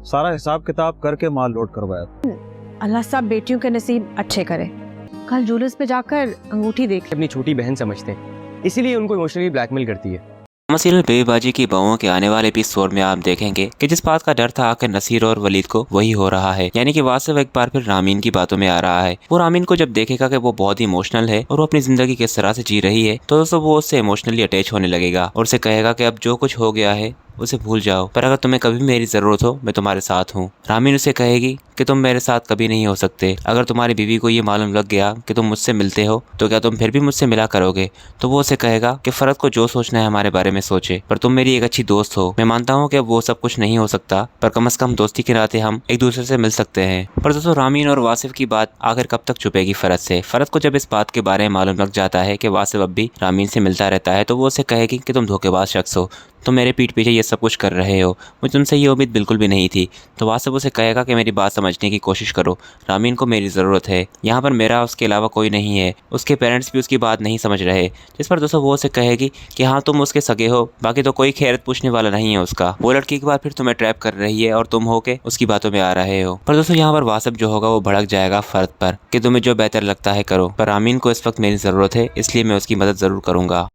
सारा हिसाब किताब करके माल लोड करवाया। अल्लाह साहब बेटियों के नसीब अच्छे करे। कल ज्वेलर्स पे जाकर अंगूठी देख अपनी छोटी बहन समझते हैं, इसीलिए उनको इमोशनली ब्लैकमेल करती है। सीरियल बेबाजी की बहुओं के आने वाले एपिसोड में आप देखेंगे कि जिस बात का डर था आखिर नसीर और वलीद को वही हो रहा है, यानी कि वासिफ एक बार फिर रामीन की बातों में आ रहा है। वो रामीन को जब देखेगा कि वो बहुत ही इमोशनल है और वो अपनी जिंदगी किस तरह से जी रही है, तो दोस्तों वो उससे इमोशनली अटैच होने लगेगा और उसे कहेगा कि अब जो कुछ हो गया है उसे भूल जाओ, पर अगर तुम्हें कभी मेरी जरूरत हो मैं तुम्हारे साथ हूँ। रामीन उसे कहेगी कि तुम मेरे साथ कभी नहीं हो सकते। अगर तुम्हारी बीवी को ये मालूम लग गया कि तुम मुझसे मिलते हो तो क्या तुम फिर भी मुझसे मिला करोगे? तो वो उसे कहेगा कि फरद को जो सोचना है हमारे बारे में सोचे, पर तुम मेरी एक अच्छी दोस्त हो। मैं मानता हूँ कि वो सब कुछ नहीं हो सकता, पर कम से कम दोस्ती के नाते हम एक दूसरे से मिल सकते हैं। पर दोस्तों रामीन और वासिफ की बात आखिर कब तक छुपेगी फरद से? फरद को जब इस बात के बारे में मालूम लग जाता है कि वासिफ अब भी रामीन से मिलता रहता है, तो वो उसे कहेगी कि तुम धोखेबाज शख्स हो, तुम मेरे पीठ पीछे ये सब कुछ कर रहे हो, मुझे तुमसे ये उम्मीद बिल्कुल भी नहीं थी। तो वासिफ उसे कहेगा कि मेरी बात समझने की कोशिश करो, रामीन को मेरी ज़रूरत है, यहाँ पर मेरा उसके अलावा कोई नहीं है, उसके पेरेंट्स भी उसकी बात नहीं समझ रहे। जिस पर दोस्तों वो उसे कहेगी कि हाँ तुम उसके सगे हो, बाकी तो कोई खैरत पूछने वाला नहीं है उसका। वो लड़की एक बार फिर तुम्हें ट्रैप कर रही है और तुम होके उसकी बातों में आ रहे हो। पर दोस्तों यहाँ पर वासिफ जो होगा वो भड़क जाएगा फर्द पर कि तुम्हें जो बेहतर लगता है करो, पर रामीन को इस वक्त मेरी ज़रूरत है, इसलिए मैं उसकी मदद ज़रूर करूँगा।